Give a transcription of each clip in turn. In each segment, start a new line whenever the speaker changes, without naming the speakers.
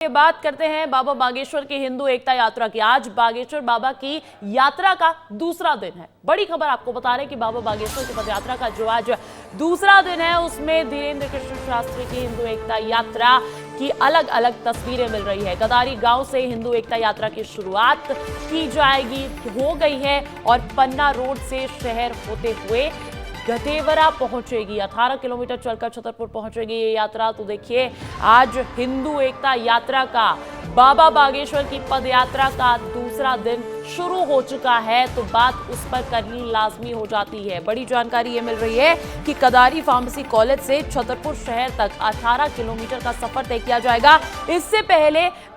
ये बात करते हैं बाबा बागेश्वर की हिंदू एकता यात्रा की। आज बागेश्वर बाबा की यात्रा का दूसरा दिन है। बड़ी खबर आपको बता रहे हैं कि बाबा बागेश्वर की पदयात्रा का जो आज दूसरा दिन है उसमें धीरेन्द्र कृष्ण शास्त्री की हिंदू एकता यात्रा की अलग अलग तस्वीरें मिल रही है। गदारी गांव से हिंदू एकता यात्रा की शुरुआत की जाएगी, हो गई है और पन्ना रोड से शहर होते हुए गदेवरा पहुंचेगी। 18 किलोमीटर चलकर छतरपुर पहुंचेगी ये यात्रा। तो देखिए, आज हिंदू एकता यात्रा का, बाबा बागेश्वर की पदयात्रा का दूसरा दिन शुरू हो चुका है, तो बात उस पर करनी लाजमी हो जाती है। बड़ी जानकारी ये मिल रही है कि कदारी फार्मेसी कॉलेज से छतरपुर शहर तक 18 किलोमीटर का सफर तय किया जाएगा। इससे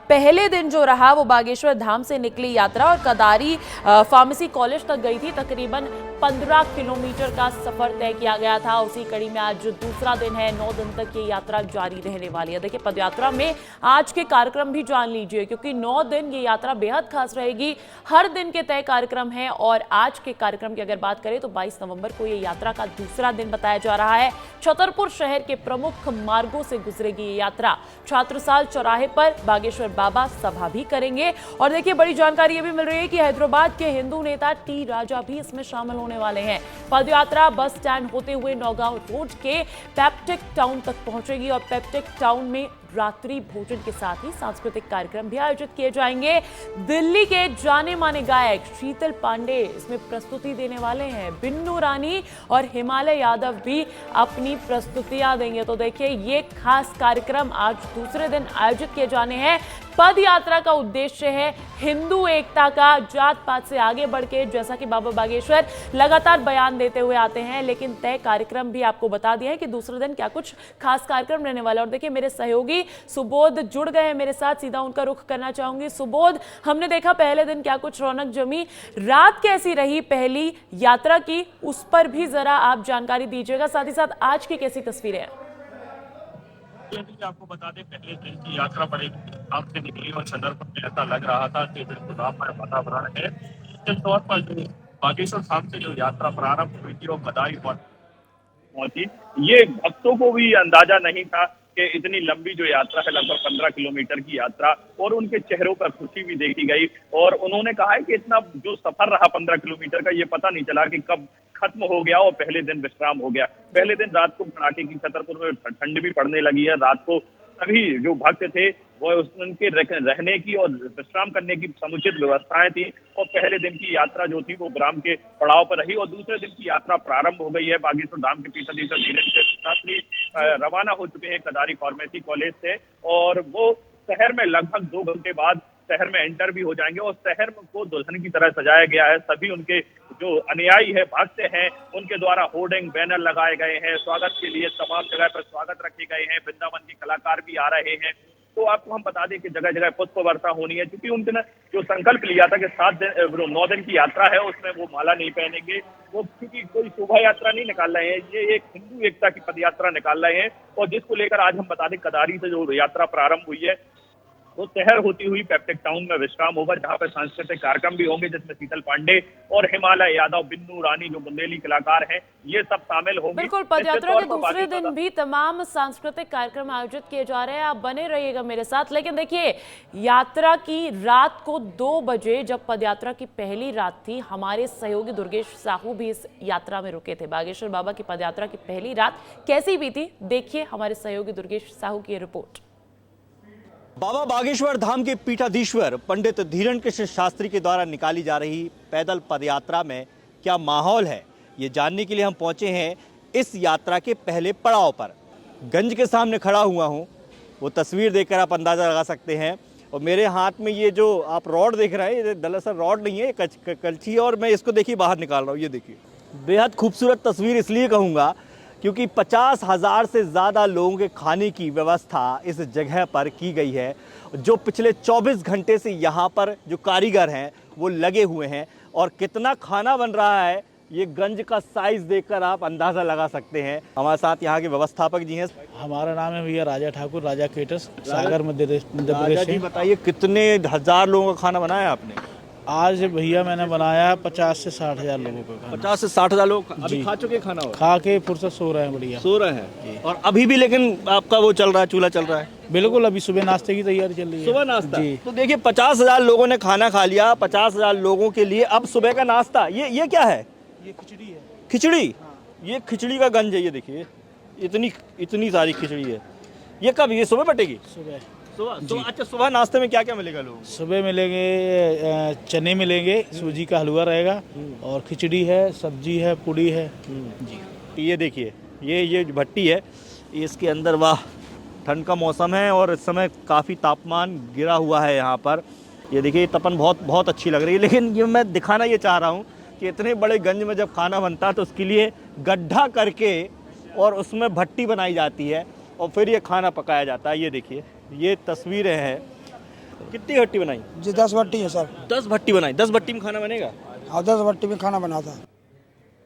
पहले दिन जो रहा वो बागेश्वर धाम से निकली यात्रा और कदारी फार्मेसी कॉलेज तक गई थी। तकरीबन 15 किलोमीटर का सफर तय किया गया था। उसी कड़ी में आज दूसरा दिन है, 9 दिन तक ये यात्रा जारी रहने वाली है। देखिए, पदयात्रा में आज के कार्यक्रम भी जान लीजिए, क्योंकि 9 दिन ये यात्रा बेहद खास रहेगी। हर दिन के तय कार्यक्रम हैं और आज के कार्यक्रम की अगर बात करें तो 22 नवंबर को ये यात्रा का दूसरा दिन बताया जा रहा है। छतरपुर शहर के प्रमुख मार्गों से गुजरेगी ये यात्रा। छात्रसाल चौराहे पर बागेश्वर बाबा सभा भी करेंगे। और देखिए, बड़ी जानकारी ये भी मिल रही है कि हैदराबाद के हिंदू नेता टी राजा भी इसमें शामिल होने वाले हैं। पदयात्रा बस स्टैंड होते हुए नौगांव रोड के पेप्टिक टाउन तक पहुंचेगी और पेप्टिक टाउन में रात्रि भोजन के साथ ही सांस्कृतिक कार्यक्रम भी आयोजित किए जाएंगे। दिल्ली के जाने माने गायक शीतल पांडे इसमें प्रस्तुति देने वाले हैं। बिन्नू रानी और हिमालय यादव भी अपनी प्रस्तुतियां देंगे। तो देखिए, ये खास कार्यक्रम आज दूसरे दिन आयोजित किए जाने हैं। पद यात्रा का उद्देश्य है हिंदू एकता का, जात पात से आगे बढ़ के, जैसा कि बाबा बागेश्वर लगातार बयान देते हुए आते हैं। लेकिन तय कार्यक्रम भी आपको बता दिया है कि दूसरे दिन क्या कुछ खास कार्यक्रम रहने वाला है। और देखिए, मेरे सहयोगी सुबोध जुड़ गए हैं मेरे साथ, सीधा उनका रुख करना चाहूंगी। सुबोध, हमने देखा पहले दिन क्या कुछ रौनक जमी, रात कैसी रही पहली यात्रा की, उस पर भी जरा आप जानकारी दीजिएगा। साथ ही साथ आज की कैसी तस्वीरें हैं?
आपको बता दें, पहले दिन की यात्रा बड़े धूमधाम से निकली और छतरपुर में ऐसा लग रहा था कि खुदामय वातावरण है। निश्चित तौर पर जो बागेश्वर धाम से जो यात्रा प्रारंभ हुई थी और बधाई पहुंची, ये भक्तों को भी अंदाजा नहीं था कि इतनी लंबी जो यात्रा है, लगभग 15 किलोमीटर की यात्रा, और उनके चेहरों पर खुशी भी देखी गई। और उन्होंने कहा है कि इतना जो सफर रहा 15 किलोमीटर का, ये पता नहीं चला कि कब खत्म हो गया और पहले दिन विश्राम हो गया। पहले दिन रात को कड़ाके की छतरपुर में ठंड भी पड़ने लगी है। रात को सभी जो भक्त थे वो उनके रहने की और विश्राम करने की समुचित व्यवस्थाएं थी। और पहले दिन की यात्रा जो थी वो विराम के पड़ाव पर रही और दूसरे दिन की यात्रा प्रारंभ हो गई है। बागेश्वर धाम के पीठाधीश्वर धीरेन्द्र शास्त्री रवाना हो चुके हैं कदारी फार्मेसी कॉलेज से, और वो शहर में लगभग 2 घंटे बाद शहर में एंटर भी हो जाएंगे। और शहर को दुल्हन की तरह सजाया गया है। सभी उनके जो अनुयायी है, भक्त हैं, उनके द्वारा होर्डिंग बैनर लगाए गए हैं। स्वागत के लिए तमाम जगह पर स्वागत रखे गए हैं। वृंदावन के कलाकार भी आ रहे हैं। तो आपको हम बता दें कि जगह जगह पुष्प वर्षा होनी है, क्योंकि उनने जो संकल्प लिया था कि 9 दिन की यात्रा है उसमें वो माला नहीं पहनेंगे। वो क्योंकि कोई शोभा यात्रा नहीं निकाल रहे हैं, ये एक हिंदू एकता की पद यात्रा निकाल रहे हैं। और जिसको लेकर आज हम बता दें, कदारी से जो यात्रा प्रारंभ हुई है वो शहर होती हुई पेप्टिक टाउन में विश्राम होगा, जहां पर सांस्कृतिक कार्यक्रम भी होंगे, जिसमें शीतल पांडे और हिमालय यादव, बिन्नू रानी जो बुंदेली कलाकार हैं, ये सब शामिल होंगे।
बिल्कुल, पदयात्रा के दूसरे दिन भी तमाम सांस्कृतिक कार्यक्रम आयोजित किए जा रहे हैं। आप बने रहिएगा मेरे साथ। लेकिन देखिए, यात्रा की रात को 2 बजे जब पदयात्रा की पहली रात थी, हमारे सहयोगी दुर्गेश साहू भी इस यात्रा में रुके थे। बागेश्वर बाबा की पदयात्रा की पहली रात कैसी बीती, देखिए हमारे सहयोगी दुर्गेश साहू की रिपोर्ट।
बाबा बागेश्वर धाम के पीठाधीश्वर पंडित धीरेन्द्र कृष्ण शास्त्री के द्वारा निकाली जा रही पैदल पदयात्रा में क्या माहौल है, ये जानने के लिए हम पहुंचे हैं इस यात्रा के पहले पड़ाव पर। गंज के सामने खड़ा हुआ हूं, वो तस्वीर देखकर आप अंदाज़ा लगा सकते हैं। और मेरे हाथ में ये जो आप रॉड देख रहे हैं, ये दरअसल रॉड नहीं है, कलछी है। और मैं इसको देखिए बाहर निकाल रहा हूँ। ये देखिए, बेहद खूबसूरत तस्वीर इसलिए कहूँगा क्योंकि 50,000 से ज़्यादा लोगों के खाने की व्यवस्था इस जगह पर की गई है। जो पिछले 24 घंटे से यहाँ पर जो कारीगर हैं वो लगे हुए हैं, और कितना खाना बन रहा है ये गंज का साइज देखकर आप अंदाज़ा लगा सकते हैं। हमारे साथ यहाँ के व्यवस्थापक जी हैं।
हमारा नाम है भैया राजा ठाकुर, राजा केटर्स, सागर मध्य प्रदेश से।
बताइए, कितने हजार लोगों का खाना बनाया आपने?
आज भैया मैंने बनाया 50 से 60 हज़ार लोगों का खाना।
50 से 60 हजार लोग अभी
जी।
खा चुके खाना हो?
खा के फुर्सत सो रहे हैं बढ़िया।
सो रहे हैं और अभी भी लेकिन आपका वो चल रहा है, चूल्हा चल रहा है?
बिल्कुल, अभी सुबह नाश्ते की तैयारी चल रही है।
सुबह नाश्ता
जी।
तो देखिए 50 हजार लोगों ने खाना खा लिया, 50 हजार लोगों के लिए अब सुबह का नाश्ता। ये क्या है?
ये खिचड़ी है।
खिचड़ी? ये खिचड़ी का गंज है, ये देखिए इतनी सारी खिचड़ी है। ये कब, ये सुबह बटेगी?
सुबह
सुबह। अच्छा, सुबह नाश्ते में क्या क्या मिलेगा लोगों को?
सुबह मिलेंगे चने मिलेंगे, सूजी का हलवा रहेगा और खिचड़ी है, सब्जी है, पूड़ी है जी।
ये देखिए ये भट्टी है, इसके अंदर वाह ठंड का मौसम है और इस समय काफ़ी तापमान गिरा हुआ है यहाँ पर। ये देखिए तपन बहुत अच्छी लग रही है, लेकिन ये मैं दिखाना ये चाह रहा हूँ कि इतने बड़े गंज में जब खाना बनता है तो उसके लिए गड्ढा करके और उसमें भट्टी बनाई जाती है और फिर ये खाना पकाया जाता है। ये देखिए ये तस्वीरें हैं। कितनी भट्टी बनाई?
जी 10 भट्टी है सर।
10 भट्टी बनाई। 10 भट्टी में खाना बनेगा?
हाँ 10 भट्टी में खाना बना था।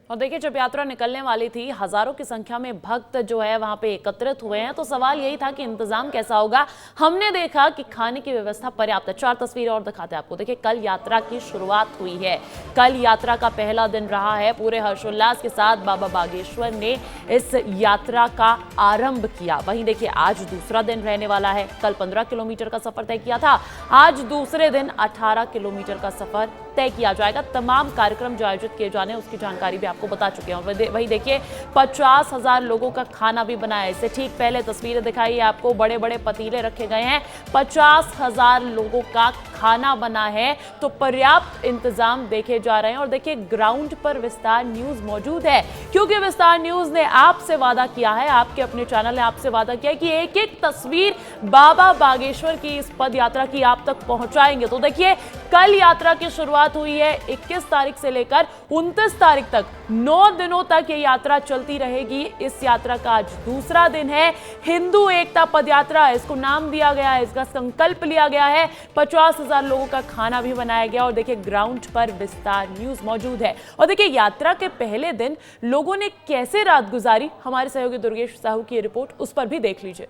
और देखिए जब यात्रा निकलने वाली थी, हजारों की संख्या में भक्त जो है वहां पे एकत्रित हुए हैं, तो सवाल यही था कि इंतजाम कैसा होगा। हमने देखा कि खाने की व्यवस्था पर्याप्त है। 4 तस्वीरें और दिखाते हैं आपको। देखिए कल यात्रा की शुरुआत हुई है, कल यात्रा का पहला दिन रहा है। पूरे हर्षोल्लास के साथ बाबा बागेश्वर ने इस यात्रा का आरंभ किया। वहीं देखिए आज दूसरा दिन रहने वाला है। कल 15 किलोमीटर का सफर तय किया था, आज दूसरे दिन 18 किलोमीटर का सफर तय किया जाएगा। तमाम कार्यक्रम जो आयोजित किए जाने उसकी जानकारी भी आपको बता चुके हैं। वही देखिए 50 हजार लोगों का खाना भी बनाया है। इससे ठीक पहले तस्वीरें दिखाई है आपको, बड़े बड़े पतीले रखे गए हैं। 50 हजार लोगों का खाना बना है, तो पर्याप्त इंतजाम देखे जा रहे हैं। और देखिए ग्राउंड पर विस्तार न्यूज मौजूद है, क्योंकि विस्तार न्यूज ने आपसे वादा किया है, आपके अपने चैनल ने आपसे वादा किया है कि एक एक तस्वीर बाबा बागेश्वर की इस पद यात्रा की आप तक पहुंचाएंगे। तो देखिए कल यात्रा की शुरुआत हुई है, 21 तारीख से लेकर 29 तारीख तक 9 दिनों तक ये यात्रा चलती रहेगी। इस यात्रा का आज दूसरा दिन है। हिंदू एकता पद यात्रा इसको नाम दिया गया है, इसका संकल्प लिया गया है। 50 हजार लोगों का खाना भी बनाया गया। और देखिए ग्राउंड पर विस्तार न्यूज मौजूद है। और देखिए यात्रा के पहले दिन लोगों ने कैसे रात गुजारी, हमारे सहयोगी दुर्गेश साहू की रिपोर्ट, उस पर भी देख लीजिए।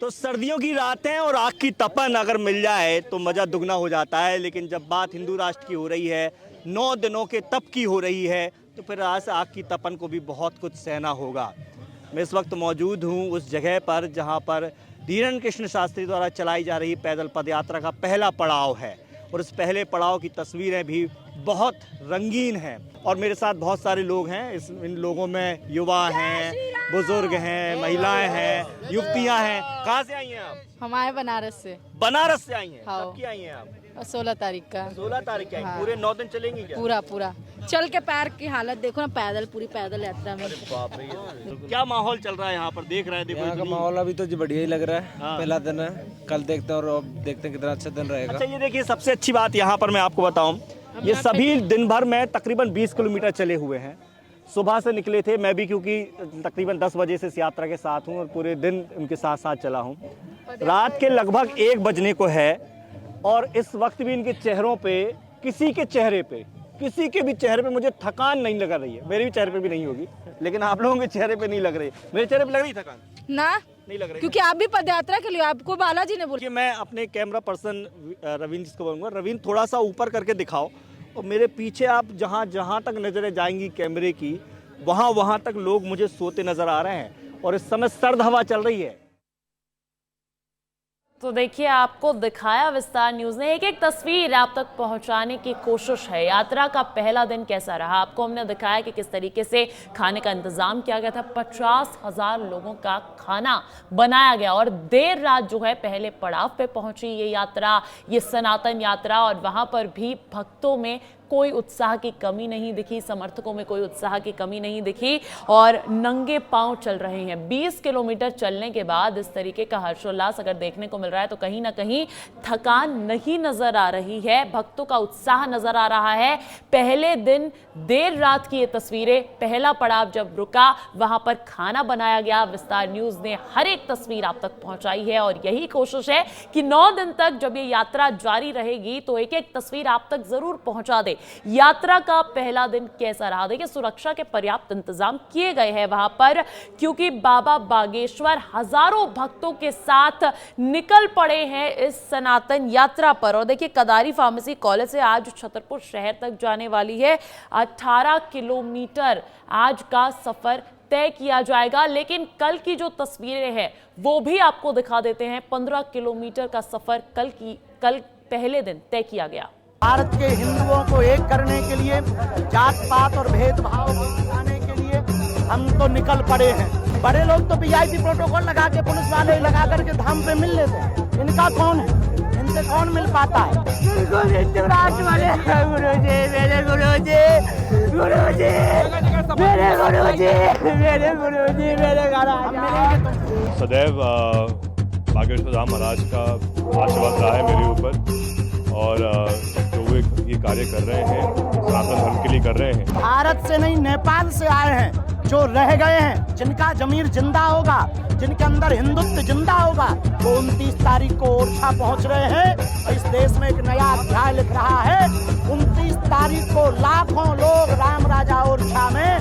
तो सर्दियों की रातें और आग की तपन अगर मिल जाए तो मज़ा दुगना हो जाता है, लेकिन जब बात हिंदू राष्ट्र की हो रही है, 9 दिनों के तप की हो रही है, तो फिर आज आग की तपन को भी बहुत कुछ सहना होगा। मैं इस वक्त मौजूद हूँ उस जगह पर जहाँ पर धीरण कृष्ण शास्त्री द्वारा चलाई जा रही पैदल पदयात्रा का पहला पड़ाव है और इस पहले पड़ाव की तस्वीरें भी बहुत रंगीन हैं। और मेरे साथ बहुत सारे लोग हैं। इन लोगों में युवा हैं, बुजुर्ग हैं, महिलाएं हैं, युवतियां हैं। कहाँ से आई हैं आप?
हम आए बनारस से।
बनारस से आई हैं?
हाँ।
कब की आई हैं आप?
16 तारीख का।
16 तारीख की आई।
हाँ।
पूरे 9 दिन चलेंगी क्या?
पूरा चल के पैर की हालत देखो ना, पूरी पैदल यात्रा में।
बाप रे, क्या माहौल चल रहा है यहाँ पर? देख रहे हैं, देखो
यहाँ का
इतनी-
माहौल अभी तो जी बढ़िया ही लग रहा है।
हाँ।
पहला दिन है, कल देखते हैं और अब देखते हैं कितना अच्छा दिन रहेगा।
अच्छा ये देखिए सबसे अच्छी बात यहाँ पर मैं आपको बताऊं, ये सभी दिन भर में तकरीबन 20 किलोमीटर चले हुए हैं। सुबह से निकले थे, मैं भी क्योंकि तकरीबन 10 बजे से इस यात्रा के साथ हूँ और पूरे दिन उनके साथ साथ चला हूँ। रात के लगभग 1 बजने को है और इस वक्त भी इनके चेहरों पे, किसी के भी चेहरे पे मुझे थकान नहीं लग रही है। मेरे भी चेहरे पे भी नहीं होगी, लेकिन आप लोगों के चेहरे पे नहीं लग रही। मेरे चेहरे पे लग रही थकान?
ना
नहीं लग रही,
क्योंकि आप भी पदयात्रा के लिए, आपको बालाजी ने बोला।
कि मैं अपने कैमरा पर्सन रविंद्र जिसको बोलूँगा, रविंद्र थोड़ा सा ऊपर करके दिखाओ और मेरे पीछे आप जहाँ जहाँ तक नजरें जाएंगी कैमरे की, वहाँ तक लोग मुझे सोते नजर आ रहे हैं और इस समय सर्द हवा चल रही है।
तो देखिए आपको दिखाया विस्तार न्यूज ने, एक एक तस्वीर आप तक पहुंचाने की कोशिश है। यात्रा का पहला दिन कैसा रहा आपको हमने दिखाया कि किस तरीके से खाने का इंतजाम किया गया था। 50 हजार लोगों का खाना बनाया गया और देर रात जो है पहले पड़ाव पे पहुंची ये यात्रा, ये सनातन यात्रा। और वहां पर भी भक्तों में कोई उत्साह की कमी नहीं दिखी, समर्थकों में कोई उत्साह की कमी नहीं दिखी और नंगे पांव चल रहे हैं। 20 किलोमीटर चलने के बाद इस तरीके का हर्षोल्लास अगर देखने को मिल रहा है तो कहीं ना कहीं थकान नहीं नजर आ रही है, भक्तों का उत्साह नजर आ रहा है। पहले दिन देर रात की ये तस्वीरें, पहला पड़ाव जब रुका वहां पर खाना बनाया गया। विस्तार न्यूज ने हर एक तस्वीर आप तक पहुंचाई है और यही कोशिश है कि 9 दिन तक जब ये यात्रा जारी रहेगी तो एक एक तस्वीर आप तक जरूर पहुंचा दे। यात्रा का पहला दिन कैसा रहा। देखिए, सुरक्षा के पर्याप्त इंतजाम किए गए हैं वहां पर, क्योंकि बाबा बागेश्वर हजारों भक्तों के साथ निकल पड़े हैं इस सनातन यात्रा पर। और देखिए, कदारी फार्मेसी कॉलेज से आज छतरपुर शहर तक जाने वाली है 18 किलोमीटर आज का सफर तय किया जाएगा। लेकिन कल की जो तस्वीरें हैं वो भी आपको दिखा देते हैं। 15 किलोमीटर का सफर कल पहले दिन तय किया गया।
भारत के हिंदुओं को एक करने के लिए, जात पात और भेदभाव को मिटाने के लिए हम तो निकल पड़े हैं। बड़े लोग तो वीआईपी प्रोटोकॉल लगा के, पुलिस वाले लगा करके धाम पे मिल लेते हैं। इनका कौन है? इनसे कौन मिल पाता है?
सदैव बागेश्वर धाम महाराज का आशीर्वाद रहा है मेरे ऊपर, और जो वे ये कार्य कर रहे हैं सनातन धर्म के लिए कर रहे हैं।
भारत से नहीं, नेपाल से आए हैं जो रह गए हैं, जिनका जमीर जिंदा होगा, जिनके अंदर हिंदुत्व जिंदा होगा, वो 29 तारीख को ओरछा पहुंच रहे हैं और इस देश में एक नया अध्याय लिख रहा है। 29 तारीख को लाखों लोग राम राजा ओरछा में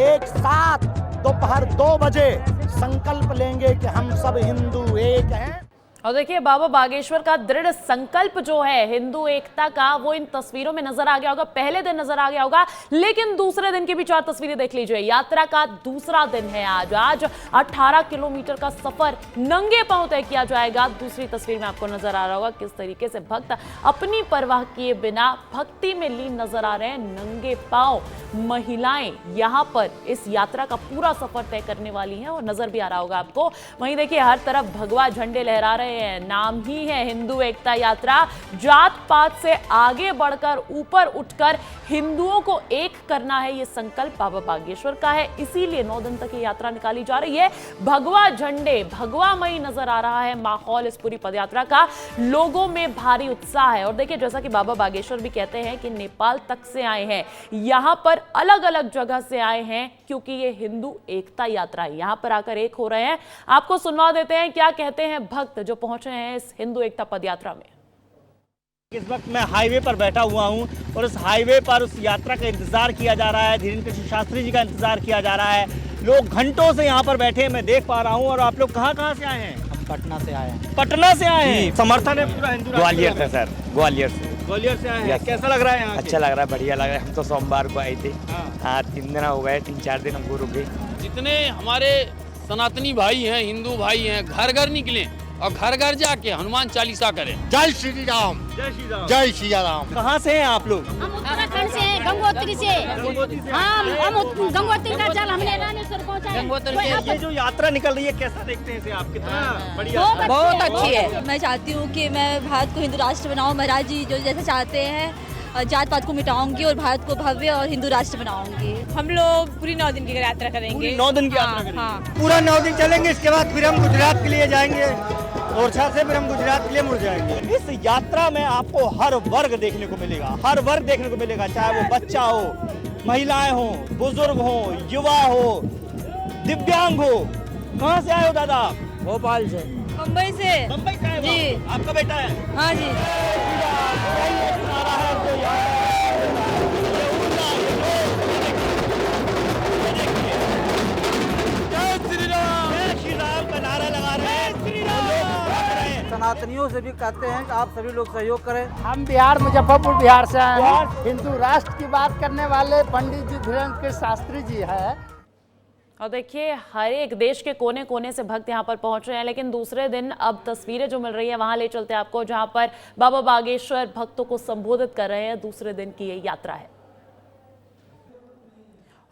एक साथ दोपहर 2 बजे संकल्प लेंगे कि हम सब हिंदू एक हैं।
और देखिए, बाबा बागेश्वर का दृढ़ संकल्प जो है हिंदू एकता का, वो इन तस्वीरों में नजर आ गया होगा। पहले दिन नजर आ गया होगा, लेकिन दूसरे दिन की भी 4 तस्वीरें देख लीजिए। यात्रा का दूसरा दिन है आज 18 किलोमीटर का सफर नंगे पांव तय किया जाएगा। दूसरी तस्वीर में आपको नजर आ रहा होगा किस तरीके से भक्त अपनी परवाह किए बिना भक्ति में लीन नजर आ रहे हैं। नंगे पांव महिलाएं यहां पर इस यात्रा का पूरा सफर तय करने वाली हैं और नजर भी आ रहा होगा आपको। वहीं देखिए, हर तरफ भगवा झंडे लहरा रहे हैं। नाम ही है हिंदू एकता यात्रा। जात पात से आगे बढ़कर ऊपर उठकर हिंदुओं को एक करना है, ये संकल्प बाबा बागेश्वर का है। इसीलिए 9 दिन तक ये यात्रा निकाली जा रही है। भगवा झंडे, भगवामयी नजर आ रहा है माहौल इस पूरी पदयात्रा का। लोगों में भारी उत्साह है। और देखिए, जैसा कि बाबा बागेश्वर भी कहते हैं कि नेपाल तक से आए हैं, यहां पर अलग अलग जगह से आए हैं, क्योंकि ये हिंदू एकता यात्रा है। यहां पर आकर एक हो रहे हैं। आपको सुनवा देते हैं क्या कहते हैं भक्त जो पहुंचे हैं इस हिंदू एकता पदयात्रा में।
इस वक्त मैं हाईवे पर बैठा हुआ हूं और उस हाईवे पर उस यात्रा का इंतजार किया जा रहा है। धीरेन्द्र कृष्ण शास्त्री जी का इंतजार किया जा रहा है। लोग घंटों से यहाँ पर बैठे हैं, मैं देख पा रहा हूँ। और आप लोग कहाँ से आए हैं?
हम पटना से आए हैं।
पटना से आए हैं। समर्थन है पूरा हिंदू राष्ट्र?
ग्वालियर से सर, ग्वालियर से
आए हैं। कैसा लग रहा है यहाँ?
अच्छा लग रहा है, बढ़िया लग रहा है। हम तो सोमवार को आए थे। हाँ, 3 दिन हो गए, 3-4 दिन हमको रुके।
जितने हमारे सनातनी भाई हैं, हिंदू भाई हैं, घर घर निकले और घर घर जाके हनुमान चालीसा करें।
जय श्री राम,
जय श्री राम,
जय श्री राम।
कहाँ से हैं आप लोग?
हम उत्तराखंड से, गंगोत्री से। हम गंगोत्री का जल हमने रामेश्वर पहुंचाया।
ये जो यात्रा निकल रही है, कैसा देखते हैं इसे आप? कितना बढ़िया?
बहुत अच्छी है।
मैं चाहती हूँ कि मैं भारत को हिंदू राष्ट्र बनाऊँ। महाराज जी जो जैसे चाहते हैं, जात पात को मिटाऊंगी और भारत को भव्य और हिंदू राष्ट्र बनाऊंगी।
हम लोग पूरी 9 दिन की यात्रा करेंगे।
9 दिन की यात्रा करेंगे?
हाँ।
पूरा 9 दिन चलेंगे, इसके बाद फिर हम गुजरात के लिए जाएंगे। ओरछा से फिर हम गुजरात के लिए मुड़ जाएंगे।
इस यात्रा में आपको हर वर्ग देखने को मिलेगा, हर वर्ग देखने को मिलेगा, चाहे वो बच्चा हो, महिलाएं हो, बुजुर्ग हो, युवा हो, दिव्यांग हो। कहाँ से आए हो दादा?
भोपाल से।
मुंबई से।
मुंबई से आए हो?
जी।
आपका बेटा है?
हाँ जी।
सनातनियों से भी कहते हैं कि आप सभी लोग सहयोग करें। हम बिहार, मुजफ्फरपुर बिहार से आए हैं। हिंदू राष्ट्र की बात करने वाले पंडित जी धीरेन्द्र कृष्ण शास्त्री जी है।
और देखिए, हर एक देश के कोने कोने से भक्त यहाँ पर पहुंच रहे हैं। लेकिन दूसरे दिन अब तस्वीरें जो मिल रही है वहां ले चलते हैं आपको, जहां पर बाबा बागेश्वर भक्तों को संबोधित कर रहे हैं। दूसरे दिन की ये यात्रा है।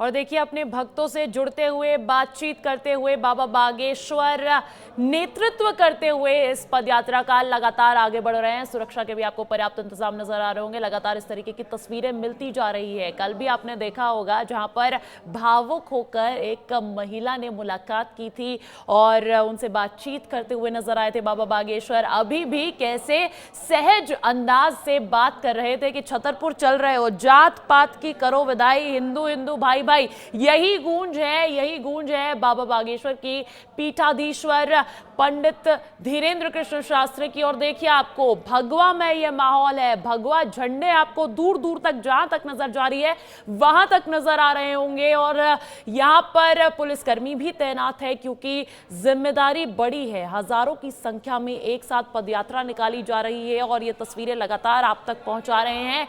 और देखिए, अपने भक्तों से जुड़ते हुए, बातचीत करते हुए बाबा बागेश्वर नेतृत्व करते हुए इस पदयात्रा का लगातार आगे बढ़ रहे हैं। सुरक्षा के भी आपको पर्याप्त इंतजाम नजर आ रहे होंगे। लगातार इस तरीके की तस्वीरें मिलती जा रही है। कल भी आपने देखा होगा जहां पर भावुक होकर एक महिला ने मुलाकात की थी और उनसे बातचीत करते हुए नजर आए थे बाबा बागेश्वर। अभी भी कैसे सहज अंदाज से बात कर रहे थे कि छतरपुर चल रहे हो, जात पात की करो विदाई, हिंदू हिंदू भाई भाई यही गूंज है बाबा बागेश्वर की पीठाधीश्वर पंडित धीरेन्द्र कृष्ण शास्त्री की। और देखिए आपको भगवा में यह माहौल है, भगवा झंडे आपको दूर दूर तक, जहां तक नजर जा रही है वहां तक नजर आ रहे होंगे। और यहां पर पुलिसकर्मी भी तैनात है क्योंकि जिम्मेदारी बड़ी है। हजारों की संख्या में एक साथ पदयात्रा निकाली जा रही है और ये तस्वीरें लगातार आप तक पहुंचा रहे हैं।